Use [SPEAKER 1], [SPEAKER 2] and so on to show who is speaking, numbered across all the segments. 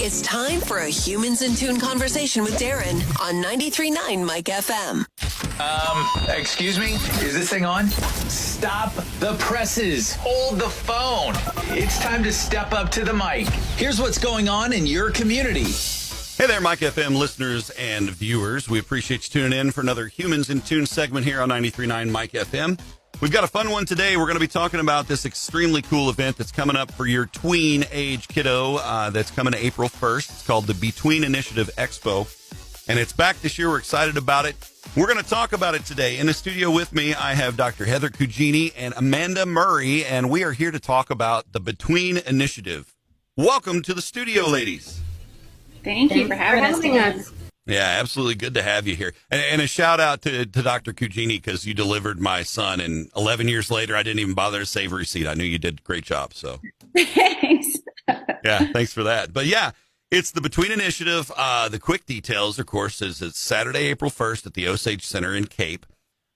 [SPEAKER 1] It's time for a Humans in Tune conversation with Darren on 93.9 Mike FM.
[SPEAKER 2] Excuse me? Is this thing on? Stop the presses. Hold the phone. It's time to step up to the mic. Here's what's going on in your community.
[SPEAKER 3] Hey there, Mike FM listeners and viewers. We appreciate you tuning in for another Humans in Tune segment here on 93.9 Mike FM. We've got a fun one today. We're going to be talking about this extremely cool event that's coming up for your tween age kiddo that's coming April 1st. It's called the BeTWEEN Initiative Expo, and it's back this year. We're excited about it. We're going to talk about it today. In the studio with me, I have Dr. Heather Cugini and Amanda Murray, and we are here to talk about the BeTWEEN Initiative. Welcome to the studio, ladies.
[SPEAKER 4] Thank you for having us.
[SPEAKER 3] Yeah, absolutely good to have you here. And a shout out to Dr. Cugini, because you delivered my son, and 11 years later, I didn't even bother to save a receipt. I knew you did a great job. So
[SPEAKER 4] Thanks.
[SPEAKER 3] Yeah, thanks for that. But yeah, it's the BeTWEEN Initiative. The quick details, of course, is it's Saturday, April 1st at the Osage Center in Cape.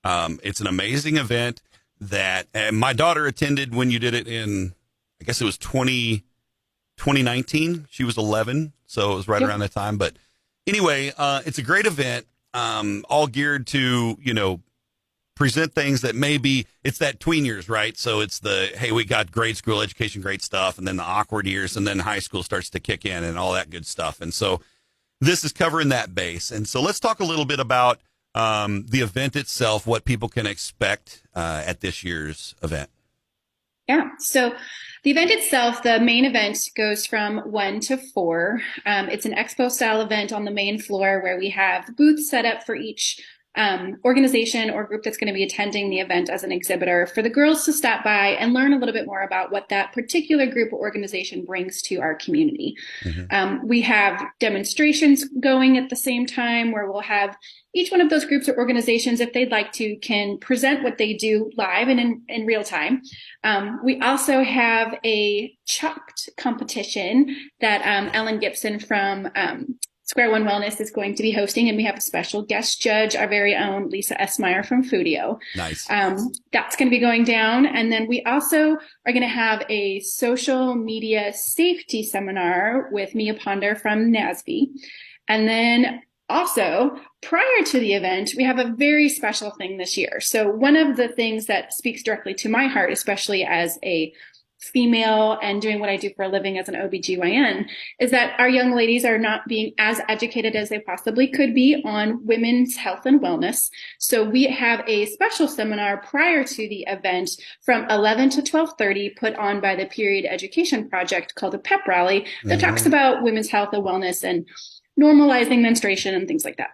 [SPEAKER 3] It's an amazing event that my daughter attended when you did it in, I guess it was 2019. She was 11, so it was right around that time. But anyway, it's a great event, all geared to, present things that maybe it's that tween years, right? So it's hey, we got grade school education, great stuff, and then the awkward years, and then high school starts to kick in and all that good stuff. And so this is covering that base. And so let's talk a little bit about the event itself, what people can expect at this year's event.
[SPEAKER 4] Yeah. So the event itself, the main event goes from 1 to 4. It's an expo style event on the main floor where we have booths set up for each organization or group that's going to be attending the event as an exhibitor for the girls to stop by and learn a little bit more about what that particular group or organization brings to our community. Mm-hmm. We have demonstrations going at the same time where we'll have each one of those groups or organizations, if they'd like to, can present what they do live and in real time. We also have a chopped competition that Ellen Gibson from Square One Wellness is going to be hosting, and we have a special guest judge, our very own Lisa Esmeyer from Foodio. Nice. That's going to be going down. And then we also are going to have a social media safety seminar with Mia Ponder from NASB. And then also, prior to the event, we have a very special thing this year. So one of the things that speaks directly to my heart, especially as a female and doing what I do for a living as an OBGYN, is that our young ladies are not being as educated as they possibly could be on women's health and wellness. So we have a special seminar prior to the event from 11 to 12:30 put on by the Period Education Project called a pep rally that talks about women's health and wellness and normalizing menstruation and things like that.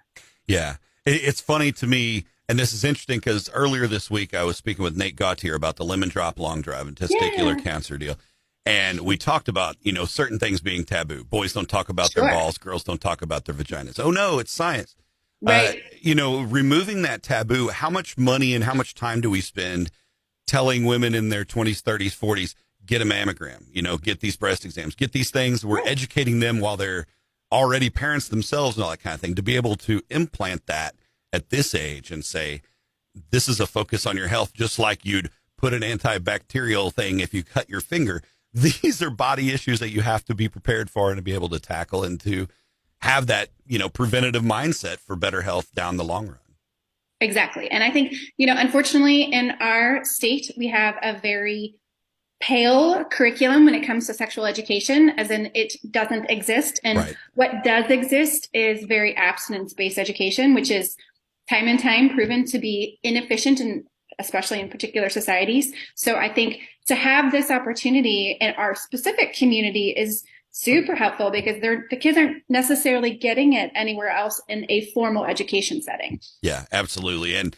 [SPEAKER 3] Yeah. It's funny to me, and this is interesting because earlier this week I was speaking with Nate Gautier about the lemon drop long drive and testicular cancer deal. And we talked about, certain things being taboo. Boys don't talk about their balls. Girls don't talk about their vaginas. Oh, no, it's science. Right. Removing that taboo, how much money and how much time do we spend telling women in their 20s, 30s, 40s, get a mammogram, get these breast exams, get these things. We're educating them while they're already parents themselves and all that kind of thing, to be able to implant that at this age and say, this is a focus on your health, just like you'd put an antibacterial thing if you cut your finger. These are body issues that you have to be prepared for and to be able to tackle and to have that, preventative mindset for better health down the long run.
[SPEAKER 4] Exactly. And I think, unfortunately in our state, we have a very pale curriculum when it comes to sexual education, as in it doesn't exist. And what does exist is very abstinence-based education, which is time and time proven to be inefficient, and especially in particular societies. So I think to have this opportunity in our specific community is super helpful because the kids aren't necessarily getting it anywhere else in a formal education setting.
[SPEAKER 3] Yeah, absolutely. And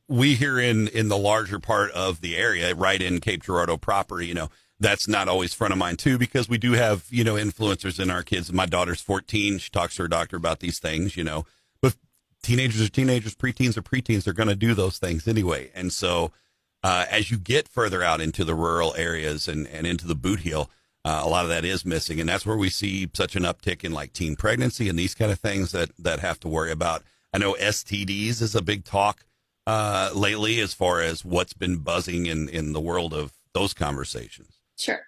[SPEAKER 3] we here in the larger part of the area, right in Cape Girardeau proper, that's not always front of mind too, because we do have, influencers in our kids. My daughter's 14. She talks to her doctor about these things, but teenagers are teenagers, preteens are preteens. They're going to do those things anyway. And so as you get further out into the rural areas and into the boot heel, a lot of that is missing. And that's where we see such an uptick in like teen pregnancy and these kind of things that have to worry about. I know STDs is a big talk lately as far as what's been buzzing in the world of those conversations.
[SPEAKER 4] Sure.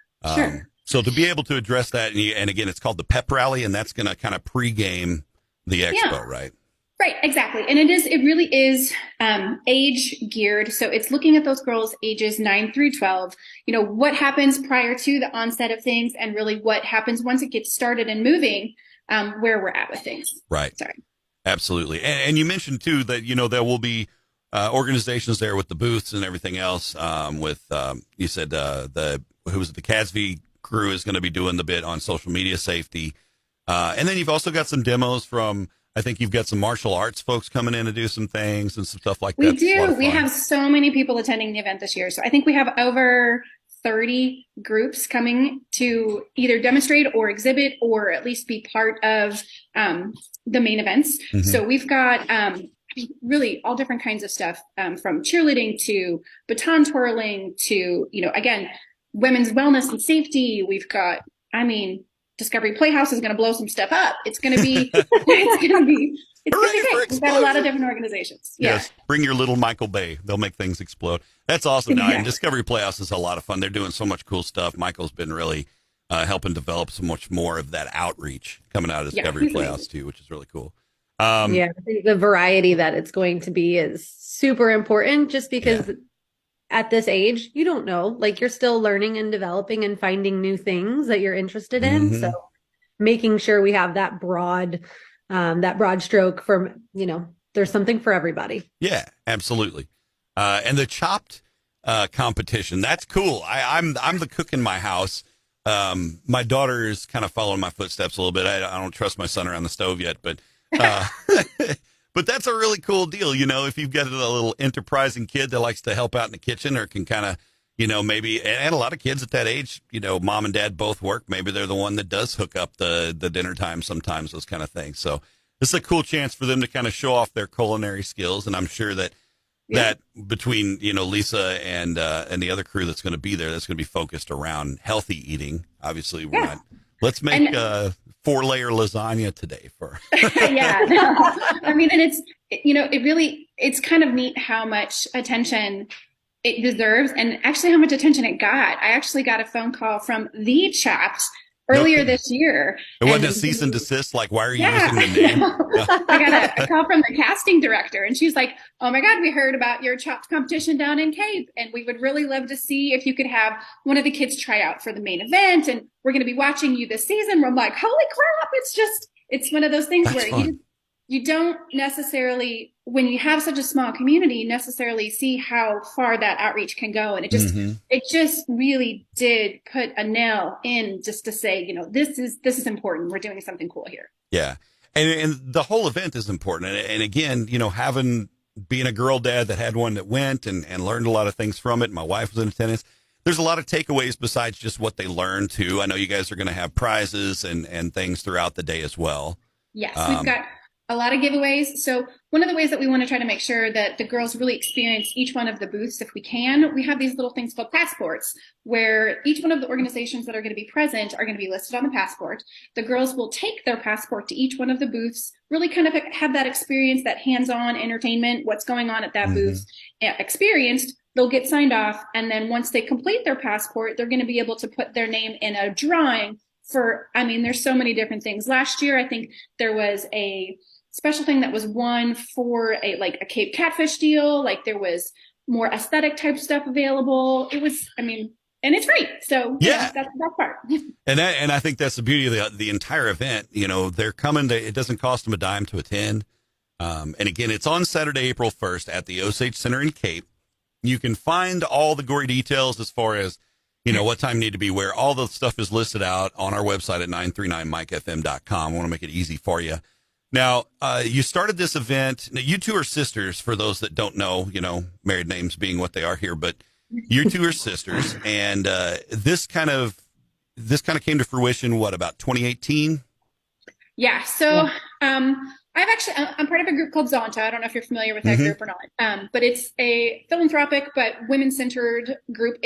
[SPEAKER 3] So to be able to address that, and again, it's called the pep rally, and that's going to kind of pregame the expo, right?
[SPEAKER 4] Right, exactly. And it really is age geared. So it's looking at those girls ages 9 through 12, what happens prior to the onset of things and really what happens once it gets started and moving, where we're at with things.
[SPEAKER 3] Right.
[SPEAKER 4] Sorry.
[SPEAKER 3] Absolutely. And you mentioned too that, there will be organizations there with the booths and everything else. You said the CASV crew is going to be doing the bit on social media safety. And then you've also got some demos from, I think you've got some martial arts folks coming in to do some things and some stuff like that.
[SPEAKER 4] We do. We have so many people attending the event this year. So I think we have over 30 groups coming to either demonstrate or exhibit or at least be part of the main events. Mm-hmm. So we've got really all different kinds of stuff, from cheerleading to baton twirling to, again, women's wellness and safety. We've got, Discovery Playhouse is going to blow some stuff up. It's going to be, it's going to be great. We've got a lot of different organizations. Yeah. Yes.
[SPEAKER 3] Bring your little Michael Bay. They'll make things explode. That's awesome. Yeah. And Discovery Playhouse is a lot of fun. They're doing so much cool stuff. Michael's been really helping develop so much more of that outreach coming out of Discovery Playhouse too, which is really cool.
[SPEAKER 5] I think the variety that it's going to be is super important just because at this age, you don't know, like you're still learning and developing and finding new things that you're interested in. Mm-hmm. So making sure we have that broad stroke from, there's something for everybody.
[SPEAKER 3] Yeah, absolutely. And the chopped competition, that's cool. I'm the cook in my house. My daughter is kind of following my footsteps a little bit. I don't trust my son around the stove yet, but but that's a really cool deal. If you've got a little enterprising kid that likes to help out in the kitchen or can kind of, maybe, and a lot of kids at that age, mom and dad both work. Maybe they're the one that does hook up the dinner time sometimes, those kind of things. So this is a cool chance for them to kind of show off their culinary skills. And I'm sure that between, Lisa and the other crew that's going to be there, that's going to be focused around healthy eating. Obviously, we're not. Let's make 4-layer lasagna today for.
[SPEAKER 4] And it's kind of neat how much attention it deserves and actually how much attention it got. I actually got a phone call from the Chopped earlier this year.
[SPEAKER 3] It wasn't a cease and desist, like, why are you using the name?
[SPEAKER 4] I got a call from the casting director and she's like, oh my God, we heard about your Chopped competition down in Cape and we would really love to see if you could have one of the kids try out for the main event. And we're going to be watching you this season. I'm like, holy crap. It's one of those things where you don't necessarily, when you have such a small community, necessarily see how far that outreach can go. And it just really did put a nail in just to say, this is important. We're doing something cool here.
[SPEAKER 3] Yeah. And the whole event is important. And again, being a girl dad that had one that went and learned a lot of things from it. My wife was in attendance. There's a lot of takeaways besides just what they learned too. I know you guys are going to have prizes and things throughout the day as well.
[SPEAKER 4] Yes, we've got a lot of giveaways. So one of the ways that we want to try to make sure that the girls really experience each one of the booths, if we can, we have these little things called passports, where each one of the organizations that are going to be present are going to be listed on the passport. The girls will take their passport to each one of the booths, really kind of have that experience, that hands-on entertainment, what's going on at that booth experienced. They'll get signed off. And then once they complete their passport, they're going to be able to put their name in a drawing for, there's so many different things. Last year, I think there was a special thing that was won for a Cape catfish deal. Like there was more aesthetic type stuff available. It was, and it's free. So that's that part.
[SPEAKER 3] And I think that's the beauty of the entire event. They're coming it doesn't cost them a dime to attend. And again, it's on Saturday, April 1st at the Osage Center in Cape. You can find all the gory details as far as, what time you need to be where. All the stuff is listed out on our website at 939mikefm.com. I want to make it easy for you. Now, you started this event. Now, you two are sisters, for those that don't know, married names being what they are here, but you two are sisters. And this kind of came to fruition, about 2018?
[SPEAKER 4] Yeah. So I'm part of a group called Zonta. I don't know if you're familiar with that group or not. But it's a philanthropic but women-centered group.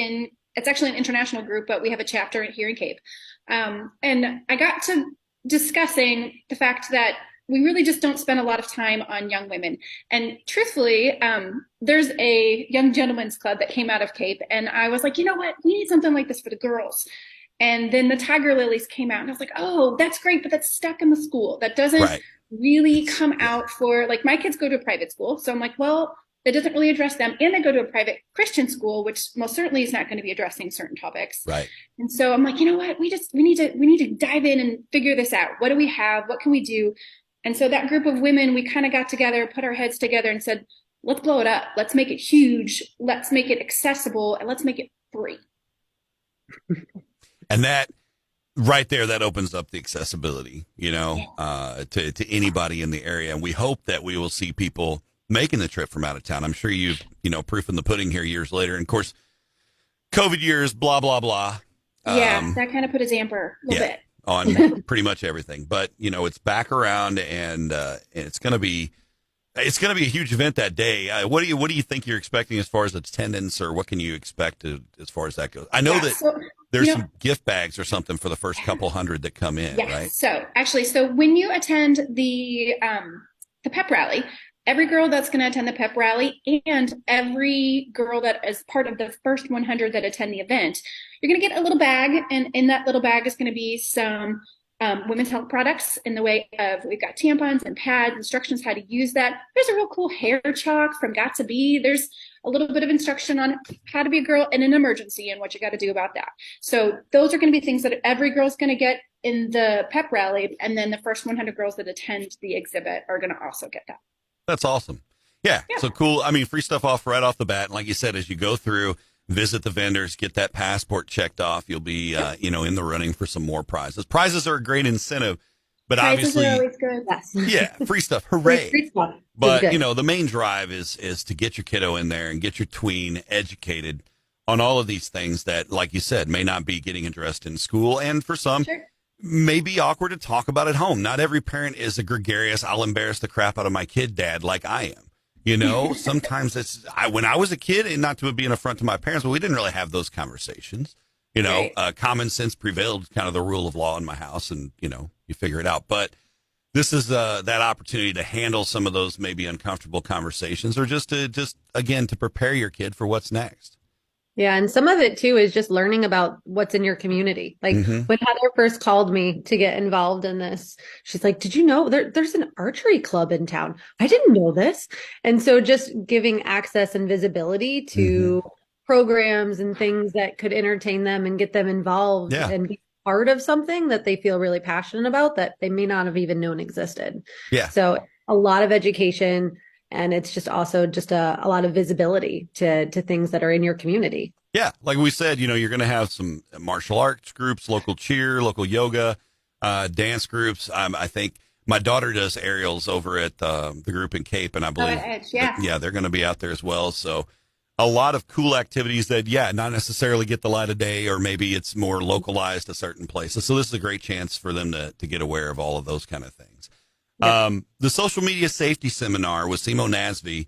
[SPEAKER 4] It's actually an international group, but we have a chapter here in Cape. And I got to discussing the fact that we really just don't spend a lot of time on young women. And truthfully, there's a young gentlemen's club that came out of Cape. And I was like, you know what? We need something like this for the girls. And then the tiger lilies came out, and I was like, oh, that's great, but that's stuck in the school. That doesn't
[SPEAKER 3] Right.
[SPEAKER 4] really come out for, like, my kids go to a private school. So I'm like, well, that doesn't really address them. And they go to a private Christian school, which most certainly is not going to be addressing certain topics.
[SPEAKER 3] Right.
[SPEAKER 4] And so I'm like, you know what? We need to dive in and figure this out. What do we have? What can we do? And so that group of women, we kind of got together, put our heads together and said, let's blow it up. Let's make it huge. Let's make it accessible, and let's make it free.
[SPEAKER 3] And that right there, that opens up the accessibility, to anybody in the area. And we hope that we will see people making the trip from out of town. I'm sure you've, proof in the pudding here years later. And of course, COVID years, blah, blah, blah.
[SPEAKER 4] Yeah, that kind of put a damper a little bit
[SPEAKER 3] on pretty much everything. But, it's back around, and it's going to be a huge event that day. What do you think you're expecting as far as attendance, or what can you expect as far as that goes? I know that there's some gift bags or something for the first couple hundred that come in, right?
[SPEAKER 4] So when you attend the pep rally, every girl that's going to attend the pep rally and every girl that is part of the first 100 that attend the event, you're going to get a little bag, and in that little bag is going to be some women's health products in the way of, we've got tampons and pads, instructions how to use that. There's a real cool hair chalk from Got to Be. There's a little bit of instruction on how to be a girl in an emergency and what you got to do about that. So those are going to be things that every girl's going to get in the pep rally. And then the first 100 girls that attend the exhibit are going to also get that.
[SPEAKER 3] That's awesome. Yeah. So cool. I mean, free stuff right off the bat. And like you said, as you go through, visit the vendors, get that passport checked off, you'll be, in the running for some more prizes. Prizes are a great incentive, but
[SPEAKER 4] prizes
[SPEAKER 3] obviously,
[SPEAKER 4] are always good.
[SPEAKER 3] Yeah, free stuff. Hooray.
[SPEAKER 5] Free stuff.
[SPEAKER 3] But, the main drive is to get your kiddo in there and get your tween educated on all of these things that, like you said, may not be getting addressed in school. And for some, may be awkward to talk about at home. Not every parent is a gregarious, I'll embarrass the crap out of my kid dad like I am. Sometimes when I was a kid, and not to be an affront to my parents, but we didn't really have those conversations. Common sense prevailed, kind of the rule of law in my house, and, you figure it out. But this is that opportunity to handle some of those maybe uncomfortable conversations, or just to prepare your kid for what's next.
[SPEAKER 5] Yeah. And some of it too is just learning about what's in your community. Like when Heather first called me to get involved in this, she's like, did you know there's an archery club in town? I didn't know this. And so just giving access and visibility to programs and things that could entertain them and get them involved and be part of something that they feel really passionate about that they may not have even known existed. Yeah. So a lot of education. And it's just also just a lot of visibility to things that are in your community.
[SPEAKER 3] Yeah. Like we said, you're going to have some martial arts groups, local cheer, local yoga, dance groups. I think my daughter does aerials over at the group in Cape, and I believe, they're going to be out there as well. So a lot of cool activities that, not necessarily get the light of day, or maybe it's more localized to certain places. So this is a great chance for them to get aware of all of those kind of things. The social media safety seminar with Simo Nasby,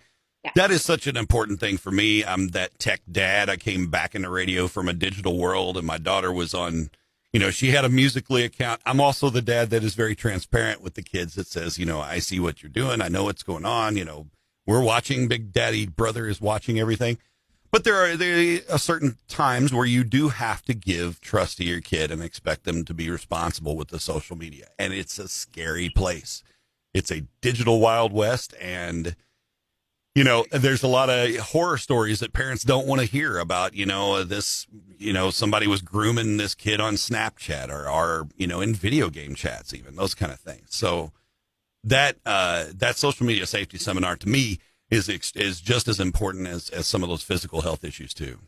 [SPEAKER 3] that is such an important thing for me. I'm that tech dad. I came back into radio from a digital world, and my daughter was on, she had a Musical.ly account. I'm also the dad that is very transparent with the kids, that says, I see what you're doing. I know what's going on. We're watching. Big Daddy Brother is watching everything. But there are certain times where you do have to give trust to your kid and expect them to be responsible with the social media. And it's a scary place. It's a digital Wild West, and, there's a lot of horror stories that parents don't want to hear about, somebody was grooming this kid on Snapchat or in video game chats, even those kind of things. So that social media safety seminar to me is just as important as some of those physical health issues too.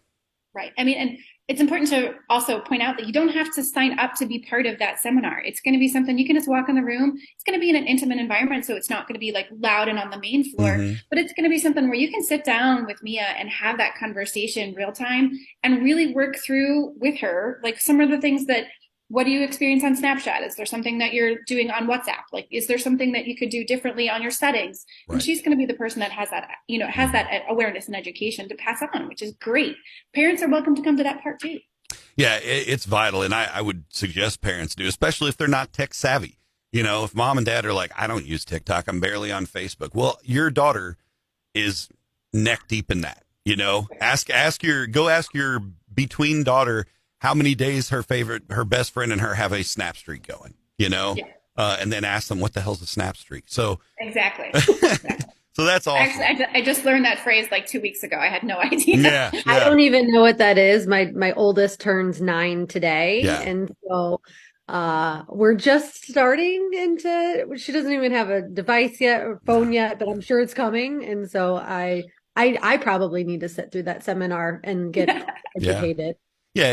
[SPEAKER 4] Right. I mean, and it's important to also point out that you don't have to sign up to be part of that seminar. It's going to be something you can just walk in the room. It's going to be in an intimate environment, so it's not going to be like loud and on the main floor, but it's going to be something where you can sit down with Mia and have that conversation real time and really work through with her, like some of the things that, what do you experience on Snapchat? Is there something that you're doing on WhatsApp? Like, is there something that you could do differently on your settings? Right. And she's going to be the person that has that, has that awareness and education to pass on, which is great. Parents are welcome to come to that part too.
[SPEAKER 3] Yeah, it's vital. And I would suggest parents do, especially if they're not tech savvy. If mom and dad are like, I don't use TikTok, I'm barely on Facebook. Well, your daughter is neck deep in that, ask your BeTWEEN daughter how many days her best friend and her have a snap streak going,
[SPEAKER 4] Yeah.
[SPEAKER 3] and then ask them what the hell's a snap streak. So
[SPEAKER 4] Exactly.
[SPEAKER 3] so that's awesome.
[SPEAKER 4] Actually, I just learned that phrase like 2 weeks ago. I had no idea.
[SPEAKER 3] Yeah,
[SPEAKER 5] I don't even know what that is. My oldest turns 9 today.
[SPEAKER 3] Yeah.
[SPEAKER 5] And so we're just starting into, she doesn't even have a device yet or phone yet, but I'm sure it's coming. And so I probably need to sit through that seminar and get educated.
[SPEAKER 3] Yeah,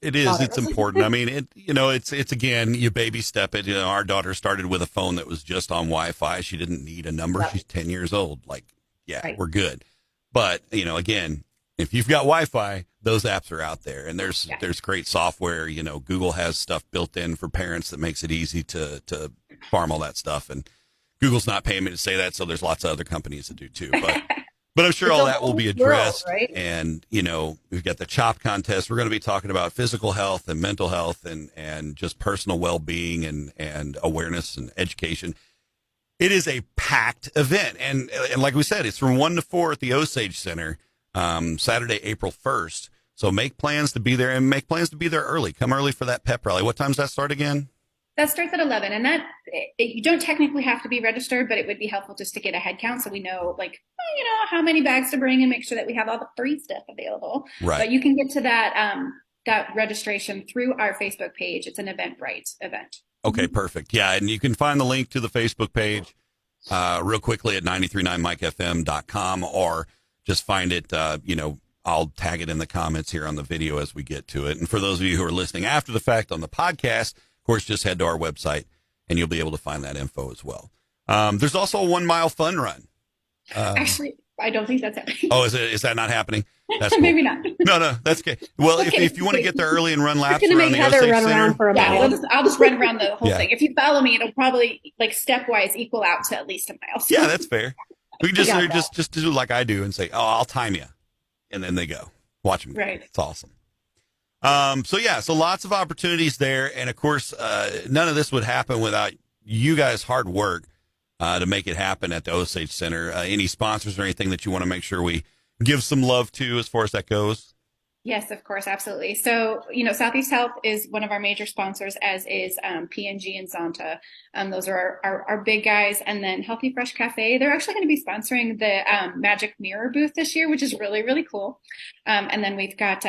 [SPEAKER 3] it is. It's important. I mean, it's again, you baby step it. Our daughter started with a phone that was just on Wi-Fi. She didn't need a number. She's 10 years old. Like, right. We're good. But, again, if you've got Wi-Fi, those apps are out there, and there's great software. Google has stuff built in for parents that makes it easy to farm all that stuff. And Google's not paying me to say that, so there's lots of other companies that do too. But I'm sure all that will be addressed.
[SPEAKER 5] World, right?
[SPEAKER 3] And, we've got the CHOP contest. We're going to be talking about physical health and mental health and just personal well-being and awareness and education. It is a packed event. And like we said, it's from 1 to 4 at the Osage Center, Saturday, April 1st. So make plans to be there and make plans to be there early. Come early for that pep rally. What time does that start again?
[SPEAKER 4] That starts at 11, and you don't technically have to be registered, but it would be helpful just to get a head count so we know, how many bags to bring and make sure that we have all the free stuff available.
[SPEAKER 3] Right.
[SPEAKER 4] But you can get to that registration through our Facebook page. It's an Eventbrite event.
[SPEAKER 3] Okay, perfect. Yeah, and you can find the link to the Facebook page real quickly at 939mikefm.com, or just find it, I'll tag it in the comments here on the video as we get to it. And for those of you who are listening after the fact on the podcast, of course, just head to our website and you'll be able to find that info as well. There's also a 1 mile fun run.
[SPEAKER 4] Actually, I don't think that's happening.
[SPEAKER 3] Oh, is that not happening? That's cool.
[SPEAKER 4] Maybe not.
[SPEAKER 3] No, that's okay. Well,
[SPEAKER 4] Okay.
[SPEAKER 3] if you want to get there early and run laps
[SPEAKER 5] Gonna
[SPEAKER 3] around
[SPEAKER 5] make
[SPEAKER 3] the
[SPEAKER 5] Heather
[SPEAKER 3] Osage
[SPEAKER 5] run
[SPEAKER 3] Center,
[SPEAKER 5] around for a
[SPEAKER 4] Yeah,
[SPEAKER 5] mile.
[SPEAKER 4] I'll just run around the whole
[SPEAKER 3] Yeah.
[SPEAKER 4] thing. If you follow me, it'll probably stepwise equal out to at least a mile.
[SPEAKER 3] yeah, that's fair. We can
[SPEAKER 5] got that.
[SPEAKER 3] just do like I do and say, "Oh, I'll time you," and then they go. Watch them.
[SPEAKER 4] Right.
[SPEAKER 3] It's awesome. So lots of opportunities there, and of course, none of this would happen without you guys' hard work to make it happen at the Osage Center. Any sponsors or anything that you want to make sure we give some love to as far as that goes?
[SPEAKER 4] Yes, of course, absolutely. So, Southeast Health is one of our major sponsors, as is P&G and Zonta. Those are our big guys. And then Healthy Fresh Cafe, they're actually going to be sponsoring the Magic Mirror booth this year, which is really, really cool. And then we've got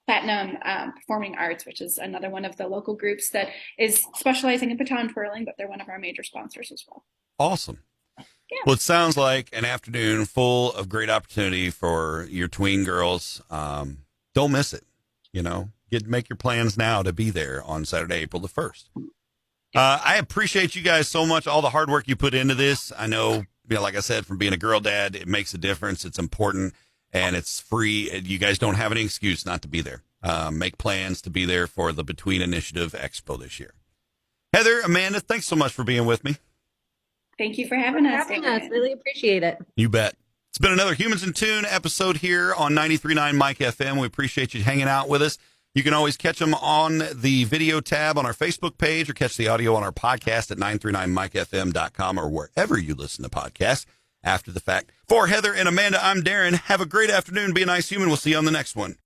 [SPEAKER 4] Platinum Performing Arts, which is another one of the local groups that is specializing in baton twirling, but they're one of our major sponsors as well.
[SPEAKER 3] Awesome.
[SPEAKER 4] Yeah.
[SPEAKER 3] Well, it sounds like an afternoon full of great opportunity for your tween girls. Don't miss it. Make your plans now to be there on Saturday, April the 1st. I appreciate you guys so much, all the hard work you put into this. I know, like I said, from being a girl dad, it makes a difference. It's important and it's free. You guys don't have any excuse not to be there. Make plans to be there for the BeTWEEN Initiative Expo this year. Heather, Amanda, thanks so much for being with me.
[SPEAKER 4] Thank you for having us.
[SPEAKER 5] Really appreciate it.
[SPEAKER 3] You bet. It's been another Humans in Tune episode here on 93.9 Mike FM. We appreciate you hanging out with us. You can always catch them on the video tab on our Facebook page or catch the audio on our podcast at 939mikefm.com or wherever you listen to podcasts after the fact. For Heather and Amanda, I'm Darren. Have a great afternoon. Be a nice human. We'll see you on the next one.